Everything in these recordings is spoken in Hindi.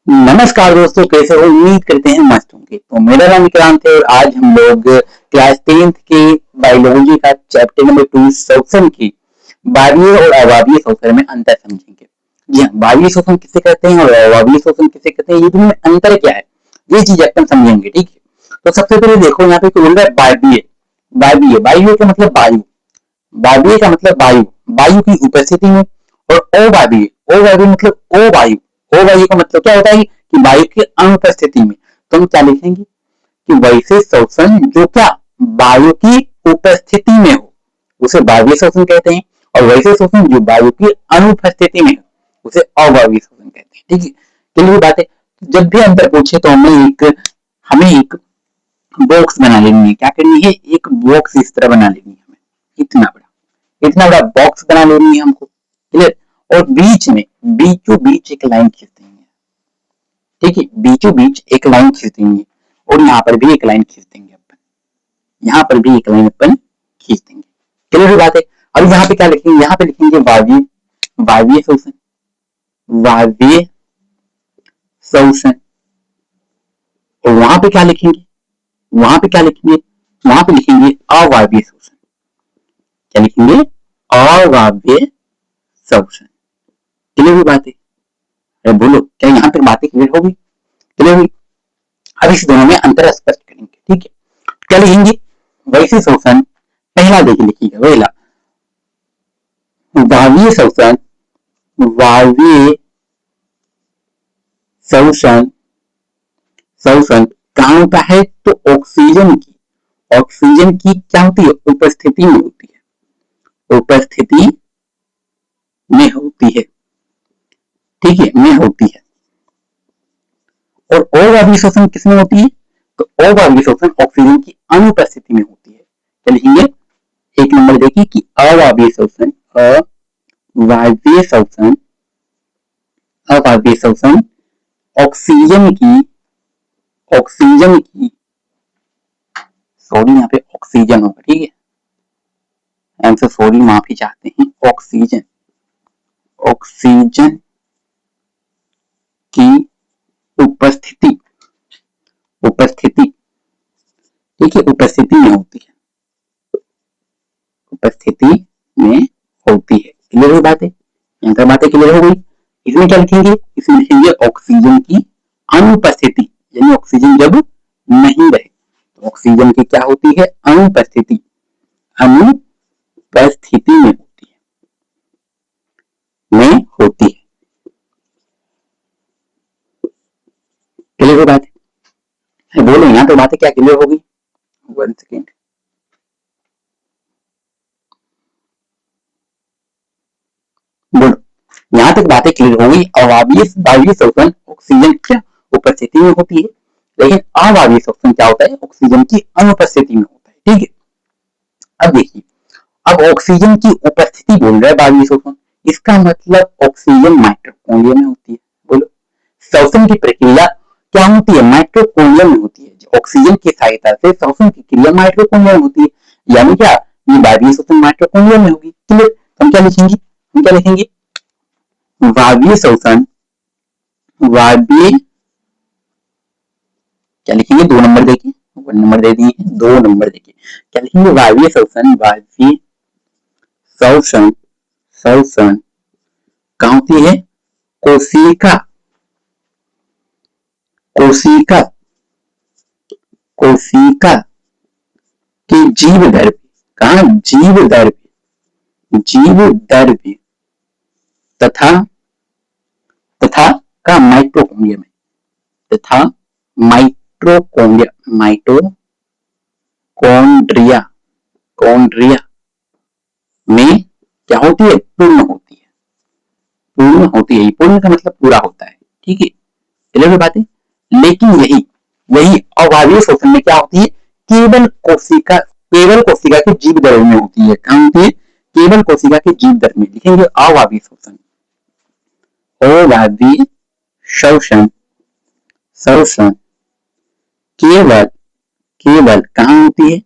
नमस्कार दोस्तों, कैसे हो? उम्मीद करते हैं मस्त होंगे। तो मेरा नाम विक्रांत है और आज हम लोग क्लास 10th के बायोलॉजी का चैप्टर नंबर 2 श्वसन की बाह्य और अवायवीय श्वसन में अंतर समझेंगे। जी हाँ, बाह्य श्वसन किसे कहते हैं और अवायवीय श्वसन किसे कहते हैं, ये दोनों में अंतर क्या है, ये चीज अपन समझेंगे। ठीक है, तो सबसे पहले देखो यहाँ पे बोल रहा है बाह्य। बाह्य बाह्य का मतलब वायु, वायवीय का मतलब वायु, वायु की उपस्थिति में। और अवायवीय, अवायवीय मतलब अवायु, अवायु का मतलब क्या होता है कि वायु की अनुपस्थिति में। तो हम क्या लिखेंगे कि वैसे श्वसन जो क्या वायु की उपस्थिति में हो उसे वायवीय श्वसन कहते हैं, और वैसे श्वसन जो वायु की अनुपस्थिति में हो उसे अवायवीय श्वसन कहते हैं। ठीक है, चलिए बात है, जब भी अंतर पूछे तो हमें एक बॉक्स बना लेनी है। क्या करनी है? एक बॉक्स इस तरह बना लेनी है हमें, इतना बड़ा बॉक्स बना लेनी है हमको। क्लियर? और बीच में बीचों बीच एक लाइन खींच देंगे। ठीक है, बीचों बीच एक लाइन खींच देंगे और यहाँ पर भी एक लाइन खींच देंगे अपन, यहाँ पर भी एक लाइन अपन खींच देंगे। क्लियर बात है? अब यहाँ पे क्या लिखेंगे? यहाँ पे लिखेंगे वायवीय, वायवीय श्वसन, वायवीय श्वसन। और वहां पे क्या लिखेंगे? वहां पे क्या लिखेंगे? वहां पे लिखेंगे अवायवीय श्वसन। क्या लिखेंगे? अवायवीय श्वसन। क्लियर हुई बात है? अरे बोलो, क्या यहाँ पे बातें क्लियर होगी? क्लियर हुई? अब इस दोनों में अंतर स्पष्ट करेंगे। ठीक है, क्या लिखेंगे? वैसे श्वसन, पहला देखिए, लिखिएगा पहला वायवीय श्वसन, वायवीय श्वसन, श्वसन कहाँ होता है? तो ऑक्सीजन की क्या होती है? उपस्थिति में होती है, उपस्थिति में होती है। ठीक है, में होती है। और अवायवीय श्वसन किसमें होती है? तो अवायवीय श्वसन ऑक्सीजन की अनुपस्थिति में होती है। क्या लिखेंगे? एक नंबर देखिए कि अवायवीय श्वसन, अवायवीय श्वसन, अवायवीय श्वसन ऑक्सीजन की सॉरी, यहाँ पे ऑक्सीजन होगा। ठीक है, हमसे सॉरी, माफी चाहते हैं। ऑक्सीजन की उपस्थिति, ठीक है, उपस्थिति में होती है, उपस्थिति में होती है। क्लियर हुई बातें? यहाँ तक बातें क्लियर हो गई। इसमें क्या लिखेंगे? इसमें लिखेंगे ऑक्सीजन की अनुपस्थिति, यानी ऑक्सीजन जब नहीं रहे तो ऑक्सीजन की क्या होती है? अनुपस्थिति, अनुपस्थिति में होती है। क्लियर हुई बात है? बोलो, यहाँ तो बातें क्या क्लियर होगी? 1 सेकेंड। बोलो, यहाँ तक बातें क्लियर हो गई। अवायवीय श्वसन ऑक्सीजन क्या उपस्थिति में होती है, लेकिन अवायवीय श्वसन क्या होता है? ऑक्सीजन की अनुपस्थिति में होता है। ठीक है, अब देखिए, अब ऑक्सीजन की उपस्थिति बोल रहा है वायवीय श्वसन, इसका मतलब ऑक्सीजन माइटोकॉन्ड्रिया में होती है। बोलो, श्वसन की प्रक्रिया क्या होती है? माइटोकॉन्ड्रिया में होती है। ऑक्सीजन की सहायता से श्वसन की क्रिया माइटोकॉन्ड्रिया में होती है, यानी क्या? ये वायवीय श्वसन माइटोकॉन्ड्रिया में होगी। क्लियर? हम क्या लिखेंगे? वायवीय श्वसन, वायवीय, क्या लिखेंगे? 2 नंबर देखिए, 1 नंबर दे दिए हैं, 2 नंबर देखिए। क्या लिखेंगे? वायवीय श्वसन, वायवीय श्वसन, श्वसन कहाँ होती है? कोशिका, कोशिका के जीव द्रव्य, कहा? जीव द्रव्य तथा का माइटोकॉन्ड्रिया में, तथा माइटोकॉन्ड्रिया में क्या होती है? पूर्ण होती है, पूर्ण का मतलब पूरा होता है। ठीक है, क्लियर बात है? लेकिन यही अवायवीय श्वसन में क्या होती है? केवल कोशिका के जीव द्रव्य में होती है। कहाँ होती है? केवल कोशिका के जीव द्रव्य में। लिखेंगे अवायवीय श्वसन, अवायवीय श्वसन केवल कहाँ होती है?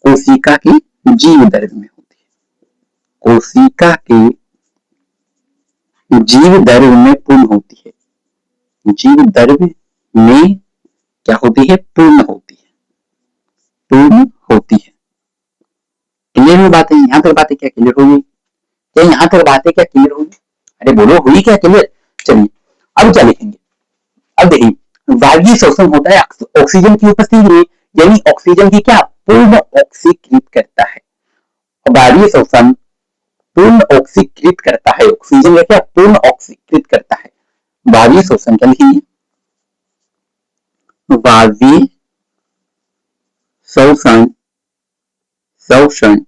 कोशिका के जीव द्रव्य में होती है, कोशिका के जीव द्रव्य में पूर्ण होती है। जीव द्रव्य में क्या होती है, पूर्ण होती है, पूर्ण होती है। क्लियर हुई बात है? यहाँ तक बातें क्या क्लियर होगी? क्या यहाँ तक बातें क्या क्लियर होगी? अरे बोलो, हुई क्या क्लियर? चलिए अब क्या लिखेंगे? अब देखिए, वायवीय श्वसन होता है ऑक्सीजन की उपस्थिति में, यानी ऑक्सीजन की क्या पूर्ण ऑक्सीकृत करता है। वायवीय श्वसन पूर्ण ऑक्सीकृत करता है, ऑक्सीजन का क्या पूर्ण ऑक्सीकृत करता है। वायवीय श्वसन क्या लिखेंगे? वायवीय श्वसन, श्वसन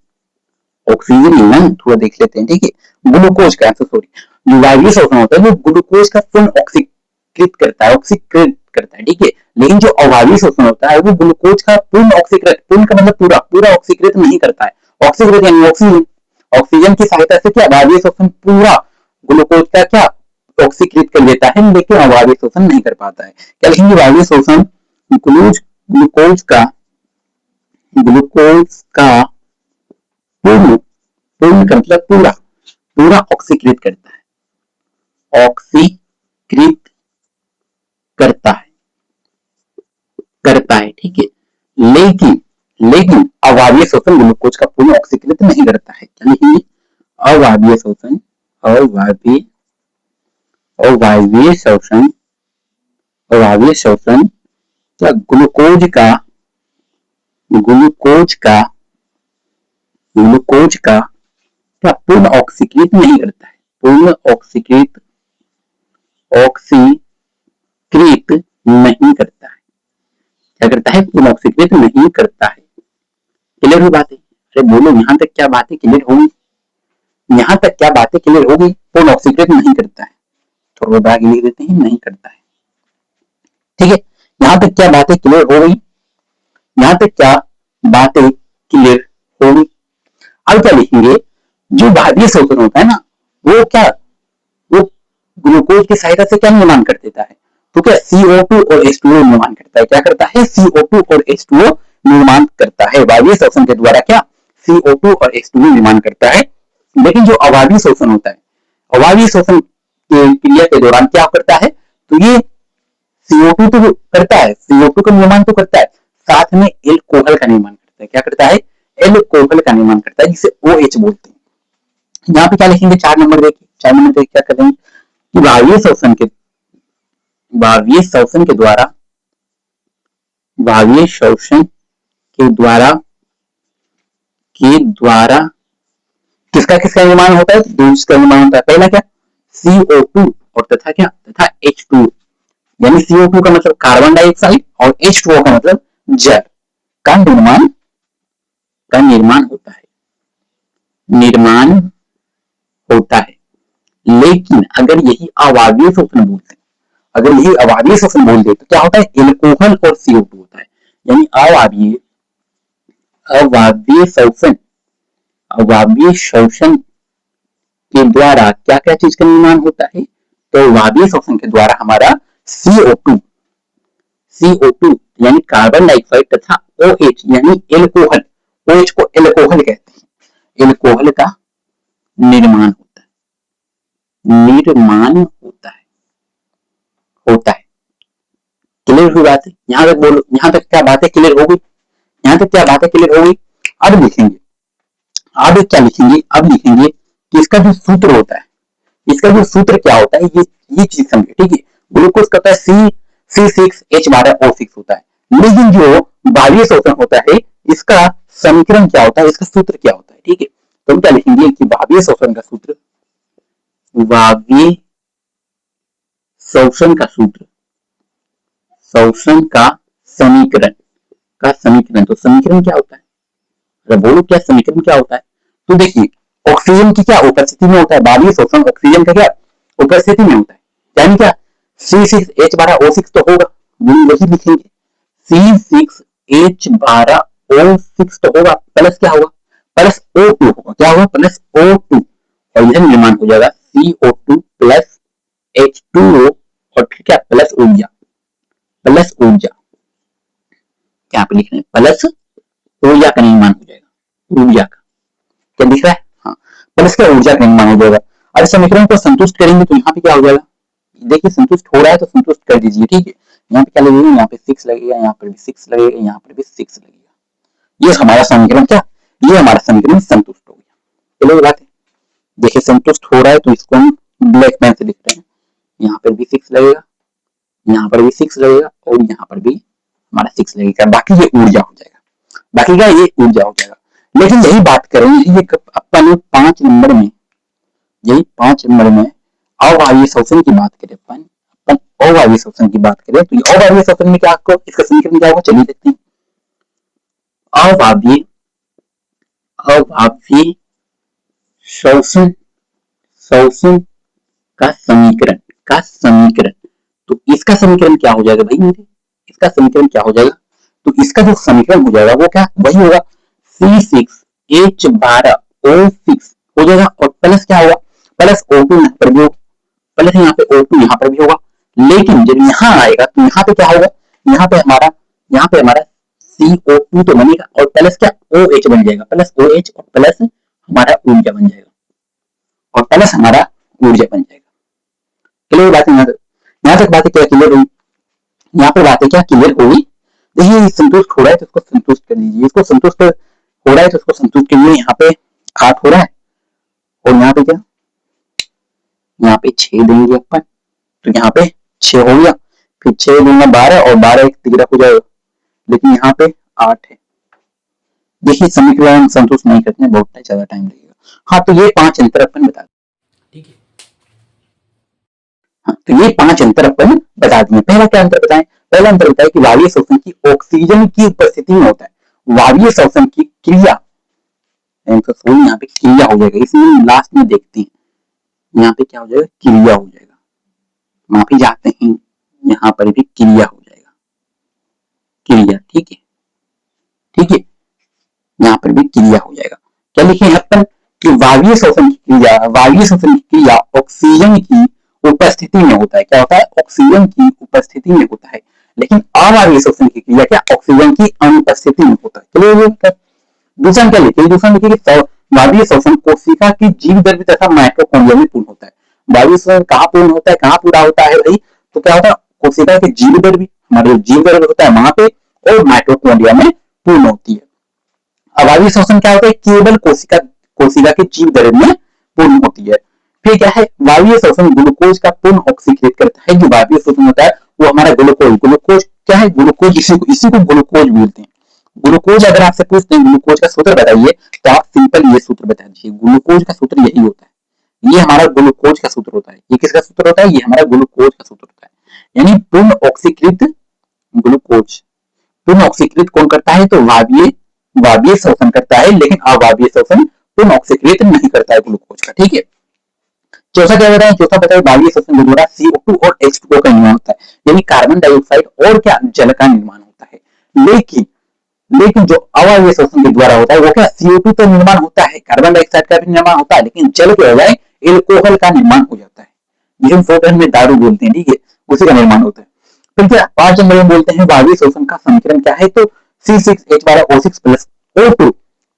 ऑक्सीजन लेना है, थोड़ा देख लेते हैं, ठीक है। ग्लूकोज का, सॉरी, जो वायवीय श्वसन होता है वो ग्लूकोज का पूर्ण ऑक्सीकृत करता है, ऑक्सीकृत करता है, ठीक है। लेकिन जो अवायवीय श्वसन होता है वो ग्लूकोज का पूर्ण ऑक्सीकृत, पूर्ण का मतलब पूरा, पूरा ऑक्सीकृत नहीं करता है। ऑक्सीकृत यानी ऑक्सीजन, ऑक्सीजन की सहायता से क्या वायवीय श्वसन पूरा ग्लूकोज का क्या ऑक्सीकृत कर लेता है, लेकिन अवायवीय श्वसन नहीं कर पाता है। क्या लिखेंगे? वायवीय श्वसन ग्लूकोज का, ग्लूकोज का पूर्ण, पूर्ण का मतलब पूरा, पूरा ऑक्सीकृत करता है, ऑक्सीकृत करता है, करता है, ठीक है। लेकिन लेकिन अवायवीय श्वसन ग्लूकोज का पूर्ण ऑक्सीकृत नहीं करता है। क्या लिखेंगे? अवायवीय श्वसन, अवायवीय, अवायवीय श्वसन, अवायवीय श्वसन क्या ग्लूकोज का, ग्लूकोज का, ग्लूकोज का क्या पूर्ण ऑक्सीकृत नहीं करता है, पूर्ण ऑक्सीकृत, ऑक्सीकृत नहीं करता है। क्या करता है? पूर्ण ऑक्सीकृत नहीं करता है। क्लियर हुई बातें? अरे बोलो, यहाँ तक क्या बातें क्लियर होगी? यहाँ तक क्या बातें क्लियर होगी? पूर्ण ऑक्सीकृत नहीं करता है, थोड़ा बहुत आगे लिख देते हैं, नहीं करता है, ठीक है। यहाँ तक क्या बातें क्लियर हो गई? यहाँ तक क्या बातें क्लियर होगी? अब क्या लिखेंगे? जो वायवीय श्वसन होता है ना, वो क्या, वो ग्लूकोज की सहायता से क्या निर्माण कर देता है? तो क्या CO2 और H2O निर्माण करता है। क्या करता है? CO2 और H2O निर्माण करता है। वायवीय श्वसन के द्वारा क्या CO2 और H2O निर्माण करता है। लेकिन जो अवायवीय श्वसन होता है, अवायवीय श्वसन की क्रिया के दौरान क्या करता है? तो ये CO2 तो करता है, CO2 का निर्माण तो करता है, साथ में एल्कोहल का निर्माण करता है। क्या करता है? एल्कोहल का निर्माण करता है, जिसे OH बोलते हैं। यहाँ पे क्या लिखेंगे? 4 नंबर देखिए, 4 नंबर देख क्या करेंगे कि वायवीय श्वसन के, वायवीय श्वसन के द्वारा, वायवीय श्वसन के द्वारा, के द्वारा किसका किसका निर्माण होता है? दो चीज का निर्माण होता है। पहला क्या? CO2 और तथा क्या, तथा H2O, यानी CO2 का मतलब कार्बन डाइऑक्साइड और H2O का मतलब जल का निर्माण, का निर्माण होता है, निर्माण होता है। लेकिन अगर यही अवायवीय श्वसन बोलते हैं, अगर यही अवायवीय श्वसन बोल दे तो क्या होता है? एल्कोहल और CO2 होता है, यानी अवायवीय, अवायवीय श्वसन, अवायवीय श्वसन के द्वारा क्या क्या चीज का निर्माण होता है? तो वायवीय श्वसन के द्वारा हमारा CO2, CO2 यानी कार्बन डाइऑक्साइड तथा OH यानी एल्कोहल, OH को एल्कोहल कहते हैं, एल्कोहल का निर्माण होता है, निर्माण होता है, होता है। क्लियर हुई बात है? यहाँ तक बोलो, यहाँ तक क्या बातें क्लियर हो गई? यहाँ तक क्या बातें क्लियर हो गई? अब लिखेंगे, अब क्या लिखेंगे? अब लिखेंगे कि इसका जो सूत्र होता है, इसका जो सूत्र क्या होता है, ये चीज समझे, ठीक है। ग्लूकोज का C6H12O6 होता है, लेकिन जो वायवीय श्वसन होता है इसका समीकरण क्या होता है, इसका सूत्र क्या होता है, ठीक है। तो हम क्या लिखेंगे कि वायवीय श्वसन का सूत्र, वायवीय श्वसन का सूत्र, श्वसन का समीकरण, का समीकरण, तो समीकरण क्या होता है? बोलो क्या समीकरण क्या होता है? तो देखिए, ऑक्सीजन की क्या उपस्थिति में होता है, वायवीय श्वसन ऑक्सीजन का क्या उपस्थिति में होता है, यानी क्या C6H12O6 तो होगा, वही लिखेंगे, C6H12O6 तो होगा, प्लस क्या होगा? प्लस O2 होगा। क्या होगा? प्लस O2, और यह निर्माण हो जाएगा CO2 प्लस H2O और फिर क्या? प्लस ऊर्जा, प्लस ऊर्जा, क्या आप लिख रहे हैं? प्लस ऊर्जा का निर्माण हो जाएगा, ऊर्जा का, क्या दिख रहा है? हाँ, प्लस क्या? ऊर्जा का निर्माण हो जाएगा। और समीकरण को संतुष्ट करेंगे तो यहाँ पे क्या हो जाएगा? देखिए संतुष्ट हो रहा है तो संतुष्ट कर दीजिए, ठीक है। यहाँ पे क्या लगेगा, यहाँ पे 6 लगेगा, यहाँ पर भी 6 लगेगा, यहाँ पर भी 6 लगेगा। ये हमारा समीकरण क्या, ये हमारा समीकरण संतुष्ट हो गया। चलो बात है, देखिए संतुष्ट हो रहा है तो इसको हम ब्लैक पेन से लिख रहे हैं। यहाँ पर भी 6 लगेगा, यहाँ पर भी 6 लगेगा और यहाँ पर भी हमारा 6 लगेगा। बाकी ये ऊर्जा हो जाएगा, बाकी का ये ऊर्जा हो जाएगा। लेकिन यही बात करें, ये अपन 5 नंबर में, यही 5 नंबर में अवायवीय शोषण की बात करें, अपन अवायवीय शोषण की बात करें तो ये अवायवीय शोषण में क्या, आपको इसका समीकरण क्या होगा, चलिए देखते हैं। अवायवीय शोषण का समीकरण तो इसका समीकरण क्या हो जाएगा भाई मेरे, इसका समीकरण क्या हो जाएगा, तो इसका जो समीकरण हो जाएगा वो क्या, वही होगा C6H12O6 हो जाएगा और प्लस क्या होगा, प्लस O2 यहाँ पर भी होगा, प्लस यहाँ पे O2 यहाँ पर भी होगा। लेकिन जब यहाँ आएगा तो यहाँ पे क्या होगा, यहाँ पे हमारा CO2 तो बनेगा और प्लस क्या OH बन जाएगा, प्लस OH और प्लस हमारा ऊर्जा बन जाएगा और प्लस हमारा ऊर्जा बन जाएगा। क्लियर बात है, यहाँ तक बातें क्या क्लियर हुई, यहाँ पर बातें क्या क्लियर हुई। देखिए संतुष्ट हो रहा है तो इसको संतुष्ट कर दीजिए, इसको संतुष्ट हो रहा है तो इसको संतुष्ट करिए। यहाँ पे 8 हो रहा है और यहाँ पे क्या, यहाँ पे 6 देंगे अपन तो यहाँ पे 6 हो गया, फिर 6 दूंगा 12 और 12 एक तिगड़ा हो जाएगा, लेकिन यहाँ पे 8 है। देखिए समीकरण संतुष्ट नहीं करते हैं, बहुत ज्यादा टाइम लगेगा। हाँ तो ये 5 अंतर अपन बता, ठीक है। हाँ तो ये 5 अंतर अपन बता दिए। पहला क्या अंतर बताएं, पहला अंतर बताया कि वायवीय शोषण की ऑक्सीजन की उपस्थिति में होता है, वायवीय शोषण की क्रिया, यहाँ पे क्रिया हो जाएगा, इसमें लास्ट में देखते हैं यहाँ पे क्या हो जाएगा, क्रिया हो जाएगा, माफी चाहते हैं, यहाँ पर भी क्रिया हो जाएगा, क्रिया, ठीक है, ठीक है, यहाँ पर भी क्रिया हो जाएगा। क्या लिखे अपन कि वायवीय शोषण की क्रिया ऑक्सीजन की उपस्थिति में होता है, क्या होता है, ऑक्सीजन की उपस्थिति में होता है। लेकिन अवायवीय शोषण की क्रिया क्या, ऑक्सीजन की अनुपस्थिति में होता है। चलिए दूसरा क्या लिखिए, दूसरा लिखिए वायवीय शोषण कोशिका की जीवद्रव्य तथा माइटोकॉन्ड्रिया में पूर्ण होता है। वायवीय शोषण कहाँ पूर्ण होता है, कहाँ पूरा होता है भाई, तो क्या होता है, कोशिका के जीवद्रव्य, हमारे जीवद्रव्य होता है वहां पे और माइटोकॉन्ड्रिया में पूर्ण होती है। अवायवीय शोषण क्या होता है, केवल कोशिका के जीवद्रव्य में पूर्ण होती है। फिर क्या है, वायवीय शोषण ग्लूकोज का पूर्ण ऑक्सीकृत करता है। जो वायवीय शोषण होता है वो हमारा ग्लूकोज क्या है, ग्लूकोज, इसी को ग्लूकोज बोलते हैं। ग्लूकोज अगर आपसे पूछते हैं ग्लूकोज का सूत्र बताइए तो आप सिंपल ये सूत्र बता दीजिए, ग्लूकोज का सूत्र यही होता है, ये हमारा ग्लूकोज का सूत्र होता है। ये किसका सूत्र होता है, ये हमारा ग्लूकोज का सूत्र होता है। यानी पूर्ण ऑक्सीकृत ग्लूकोज, पूर्ण ऑक्सीकृत कौन करता है, तो वायवीय शोषण करता है, लेकिन अवायवीय शोषण पूर्ण ऑक्सीकृत नहीं करता है ग्लूकोज का, ठीक है। चौथा क्या बताया, चौथा बताया वायवीय शोषण के द्वारा CO2 और H2O का निर्माण होता है, यानी कार्बन डाइऑक्साइड और क्या, जल का निर्माण होता है। लेकिन जो अवायवीय शोषण के द्वारा होता है वो क्या, CO2 तो निर्माण होता है, कार्बन डाइऑक्साइड का भी निर्माण होता है, लेकिन जल के बजाय एल्कोहल का निर्माण हो जाता है, जिसे हम शॉर्टहैंड में दारू बोलते हैं, ठीक है, उसी का निर्माण होता है। फिर क्या 5 नंबर में बोलते हैं वायवीय शोषण का समीकरण क्या है, तो C6H12O6 plus O2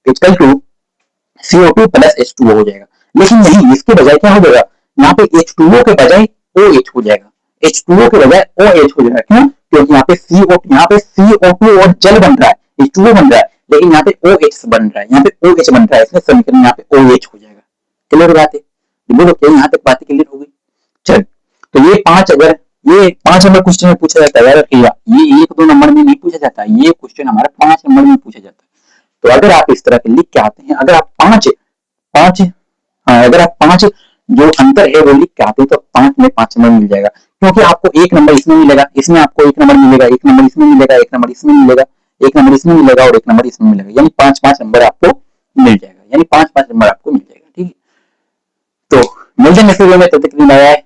equal to CO2 plus H2O हो जाएगा। लेकिन नहीं, इसके बजाय क्या हो जाएगा, यहाँ पे H2O के बजाय OH हो जाएगा, H2O के बजाय OH हो जाएगा। क्यों, क्योंकि यहाँ पे CO2 और जल बन रहा है, H2O बन रहा है, लेकिन यहाँ पे OH बन रहा है, यहाँ पे OH बन रहा है, इसमें समीकरण यहाँ पे OH हो जाएगा। क्लियर बात है, बोलो क्या, यहाँ तक बातें क्लियर हो गई। चल तो ये 5 नंबर क्वेश्चन में पूछा जाता है, ये 1-2 नंबर में नहीं पूछा जाता, ये क्वेश्चन हमारा 5 नंबर में पूछा जाता है। तो अगर आप इस तरह के लिख के आते हैं, अगर आप पांच जो अंतर है वो लिख के आते हैं तो 5 में 5 नंबर मिल जाएगा, क्योंकि आपको 1 नंबर इसमें मिलेगा, इसमें आपको 1 नंबर मिलेगा, 1 नंबर इसमें मिलेगा, 1 नंबर इसमें मिलेगा, 1 नंबर इसमें मिलेगा और 1 नंबर इसमें मिलेगा, यानी 5-5 नंबर आपको मिल जाएगा, यानी 5-5 नंबर आपको मिल जाएगा, ठीक है। तो मिलते हैं नेक्स्ट वीडियो में, तब तक के लिए बाय बाय,